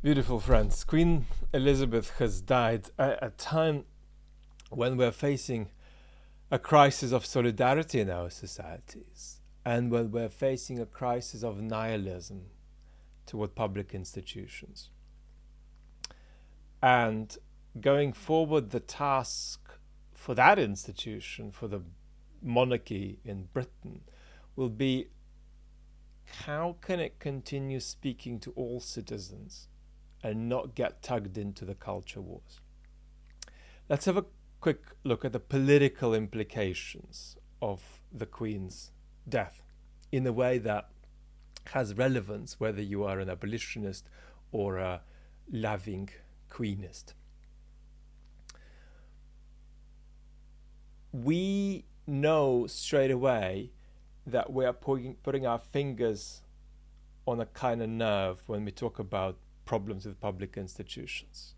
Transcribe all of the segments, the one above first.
Beautiful friends, Queen Elizabeth has died at a time when we're facing a crisis of solidarity in our societies and when we're facing a crisis of nihilism toward public institutions. And going forward, the task for that institution, for the monarchy in Britain, will be how can it continue speaking to all citizens and not get tugged into the culture wars. Let's have a quick look at the political implications of the Queen's death in a way that has relevance whether you are an abolitionist or a loving Queenist. We know straight away that we are putting our fingers on a kind of nerve when we talk about problems with public institutions.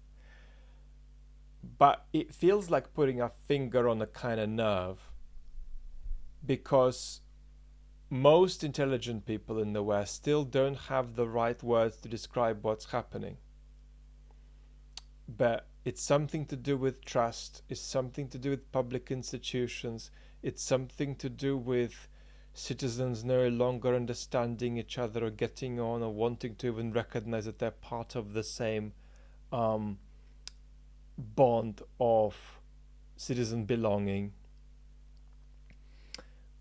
But it feels like putting a finger on a kind of nerve because most intelligent people in the West still don't have the right words to describe what's happening. But it's something to do with trust, it's something to do with public institutions, it's something to do with citizens no longer understanding each other or getting on or wanting to even recognize that they're part of the same bond of citizen belonging.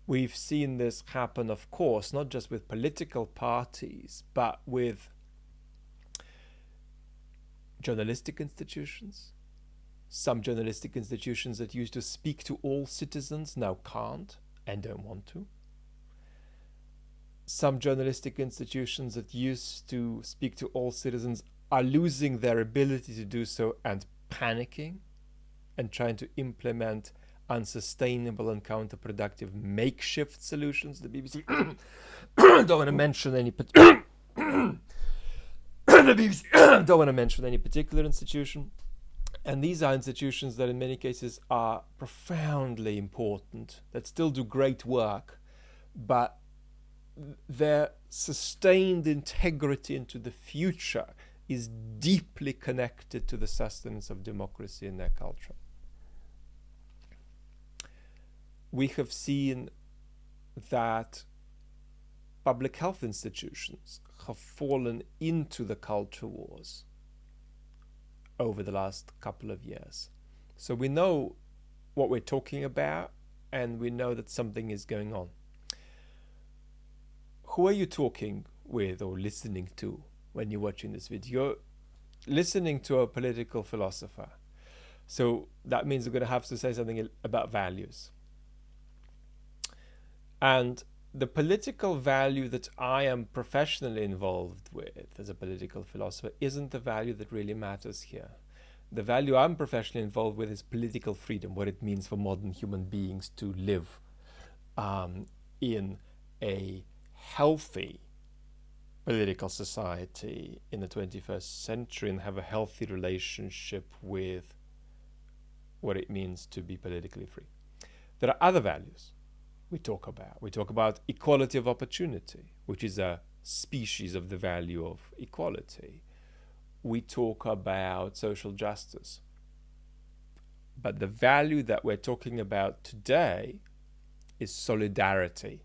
We've seen this happen, of course, not just with political parties, but with journalistic institutions. Some journalistic institutions that used to speak to all citizens now can't and don't want to. Some journalistic institutions that used to speak to all citizens are losing their ability to do so and panicking and trying to implement unsustainable and counterproductive makeshift solutions. The BBC don't want to mention any the BBC don't want to mention any particular institution. And these are institutions that in many cases are profoundly important, that still do great work, but their sustained integrity into the future is deeply connected to the sustenance of democracy in their culture. We have seen that public health institutions have fallen into the culture wars over the last couple of years. So we know what we're talking about and we know that something is going on. Who are you talking with or listening to when you're watching this video? You're listening to a political philosopher. So that means we're going to have to say something about values. And the political value that I am professionally involved with as a political philosopher isn't the value that really matters here. The value I'm professionally involved with is political freedom, what it means for modern human beings to live in a healthy political society in the 21st century and have a healthy relationship with what it means to be politically free. There are other values we talk about. We talk about equality of opportunity, which is a species of the value of equality. We talk about social justice. But the value that we're talking about today is solidarity.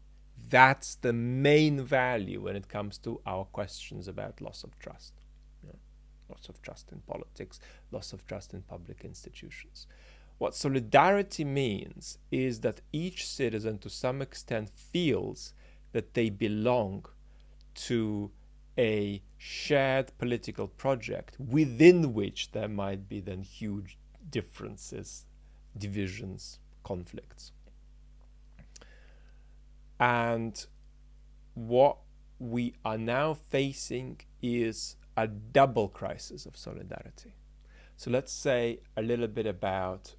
That's the main value when it comes to our questions about loss of trust. Loss of trust in politics, loss of trust in public institutions. What solidarity means is that each citizen to some extent feels that they belong to a shared political project within which there might be then huge differences, divisions, conflicts. And what we are now facing is a double crisis of solidarity. So let's say a little bit about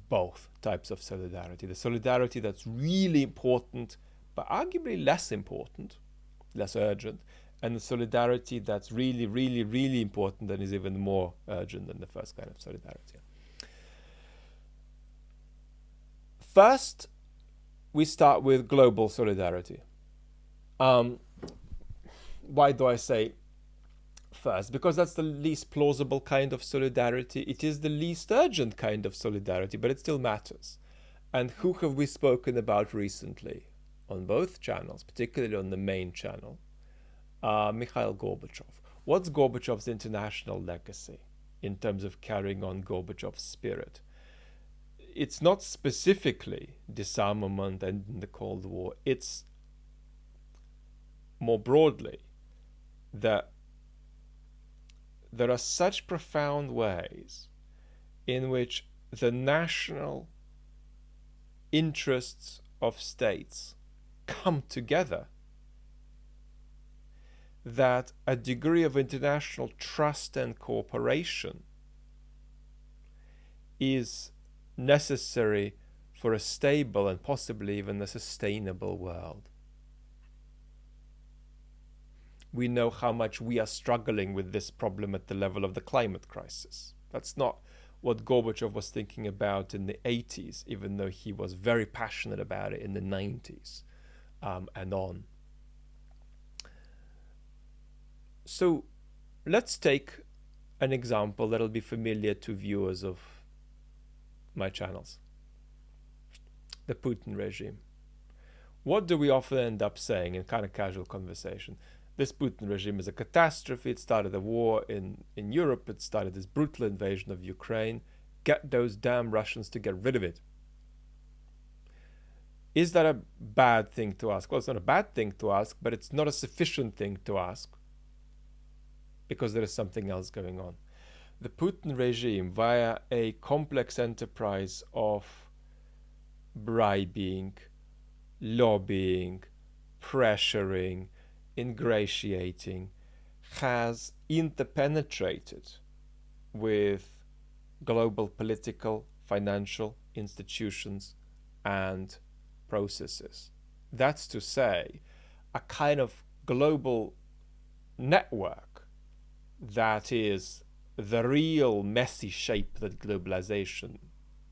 both types of solidarity. The solidarity that's really important, but arguably less important, less urgent, and the solidarity that's really, really, really important and is even more urgent than the first kind of solidarity. First, we start with global solidarity. Why do I say First, because that's the least plausible kind of solidarity. It is the least urgent kind of solidarity, but it still matters. And who have we spoken about recently on both channels, particularly on the main channel? Mikhail Gorbachev. What's Gorbachev's international legacy in terms of carrying on Gorbachev's spirit? It's not specifically disarmament and the Cold War. It's more broadly that there are such profound ways in which the national interests of states come together that a degree of international trust and cooperation is necessary for a stable and possibly even a sustainable world. We know how much we are struggling with this problem at the level of the climate crisis. That's not what Gorbachev was thinking about in the 80s, even though he was very passionate about it in the 90s and on. So let's take an example that'll be familiar to viewers of my channels. The Putin regime. What do we often end up saying in kind of casual conversation? This Putin regime is a catastrophe. It started a war in Europe. It started this brutal invasion of Ukraine. Get those damn Russians to get rid of it. Is that a bad thing to ask? Well, it's not a bad thing to ask, but it's not a sufficient thing to ask because there is something else going on. The Putin regime, via a complex enterprise of bribing, lobbying, pressuring, ingratiating, has interpenetrated with global political, financial institutions and processes. That's to say, a kind of global network that is the real messy shape that globalization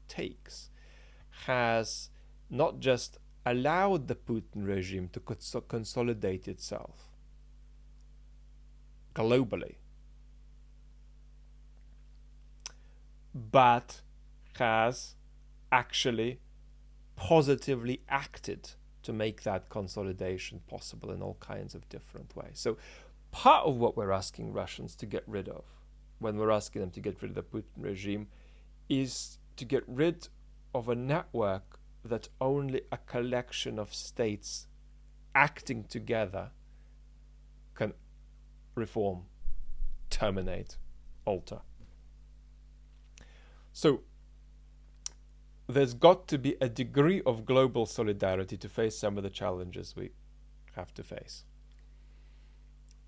takes, has not just allowed the Putin regime to consolidate itself globally, but has actually positively acted to make that consolidation possible in all kinds of different ways. So part of what we're asking Russians to get rid of, when we're asking them to get rid of the Putin regime, is to get rid of a network that only a collection of states acting together can reform, terminate, alter. So there's got to be a degree of global solidarity to face some of the challenges we have to face.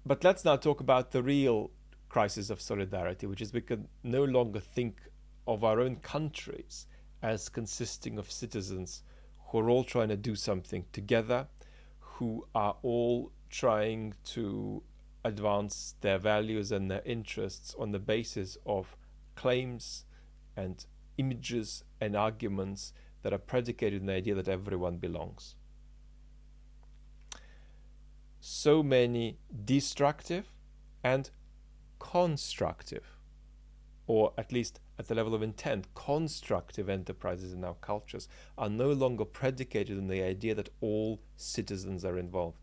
But let's now talk about the real crisis of solidarity, which is we can no longer think of our own countries as consisting of citizens who are all trying to do something together, who are all trying to advance their values and their interests on the basis of claims and images and arguments that are predicated on the idea that everyone belongs. So many destructive and constructive, or at least at the level of intent, constructive enterprises in our cultures are no longer predicated on the idea that all citizens are involved.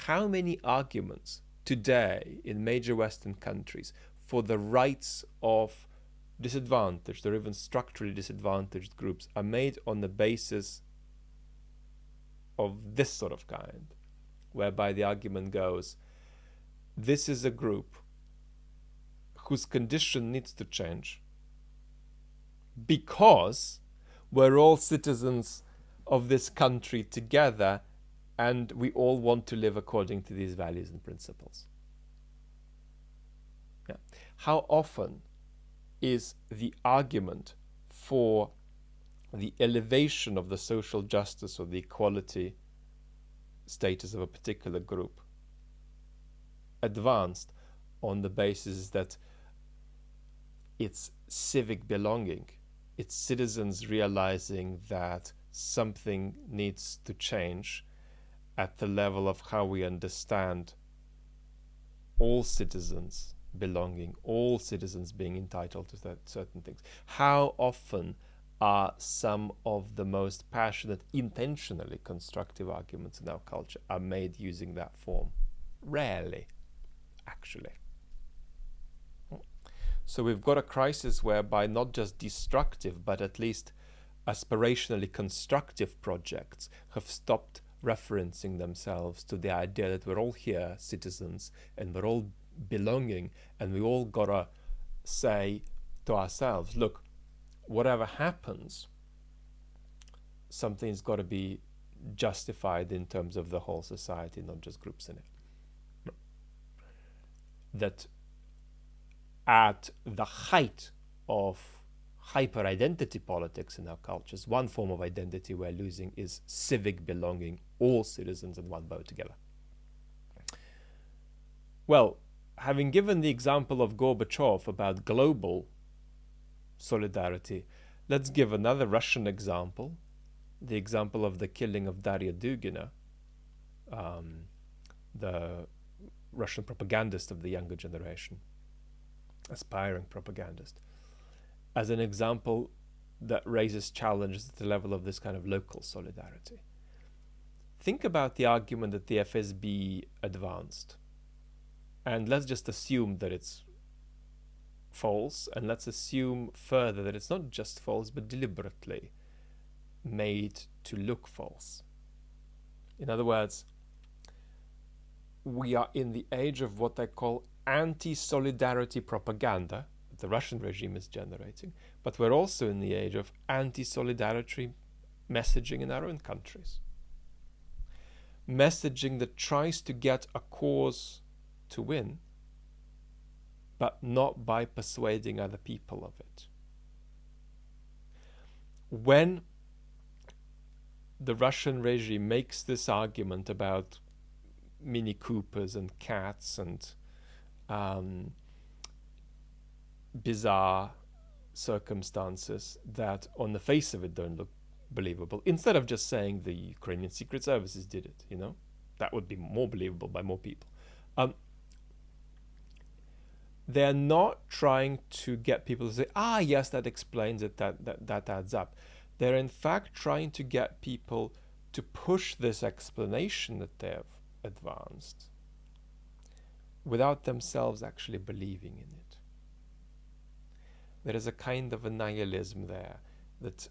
How many arguments today in major Western countries for the rights of disadvantaged or even structurally disadvantaged groups are made on the basis of this sort of kind, whereby the argument goes, this is a group whose condition needs to change because we're all citizens of this country together and we all want to live according to these values and principles. Yeah. How often is the argument for the elevation of the social justice or the equality status of a particular group advanced on the basis that it's civic belonging, it's citizens realizing that something needs to change at the level of how we understand all citizens belonging, all citizens being entitled to certain things. How often are some of the most passionate, intentionally constructive arguments in our culture are made using that form? Rarely, actually. So we've got a crisis whereby not just destructive, but at least aspirationally constructive projects have stopped referencing themselves to the idea that we're all here, citizens, and we're all belonging, and we all gotta say to ourselves, look, whatever happens, something's got to be justified in terms of the whole society, not just groups in it. That at the height of hyper-identity politics in our cultures, one form of identity we're losing is civic belonging, all citizens in one boat together. Well, having given the example of Gorbachev about global solidarity, let's give another Russian example, the example of the killing of Daria Dugina, the Russian propagandist of the younger generation, aspiring propagandist, as an example that raises challenges at the level of this kind of local solidarity. Think about the argument that the FSB advanced, and let's just assume that it's false, and let's assume further that it's not just false, but deliberately made to look false. In other words, we are in the age of what I call anti-solidarity propaganda that the Russian regime is generating, but we're also in the age of anti-solidarity messaging in our own countries. Messaging that tries to get a cause to win, but not by persuading other people of it. When the Russian regime makes this argument about Mini Coopers and cats and bizarre circumstances that on the face of it don't look believable, instead of just saying the Ukrainian secret services did it, that would be more believable by more people. They're not trying to get people to say, yes, that explains it, that adds up. They're in fact trying to get people to push this explanation that they've advanced without themselves actually believing in it. There is a kind of a nihilism there that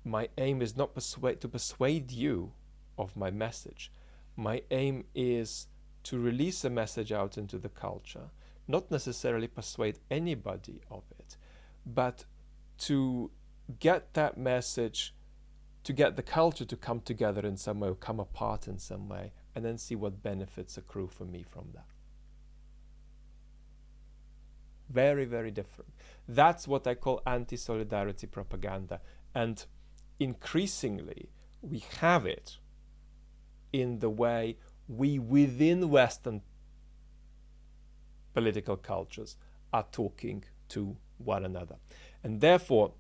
my aim is not to persuade you of my message. My aim is to release a message out into the culture, not necessarily persuade anybody of it, but to get that message, to get the culture to come together in some way, or come apart in some way, and then see what benefits accrue for me from that. Very, very different. That's what I call anti-solidarity propaganda. And increasingly, we have it in the way we within Western political cultures are talking to one another. And therefore,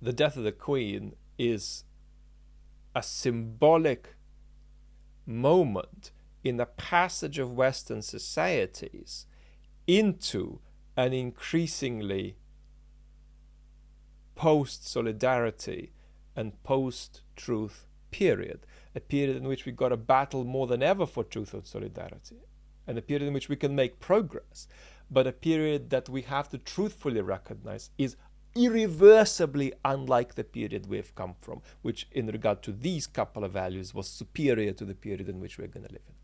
the death of the Queen is a symbolic moment in the passage of Western societies into an increasingly post-solidarity and post-truth period, a period in which we've got to battle more than ever for truth and solidarity, and a period in which we can make progress, but a period that we have to truthfully recognize is irreversibly unlike the period we've come from, which in regard to these couple of values was superior to the period in which we're going to live in.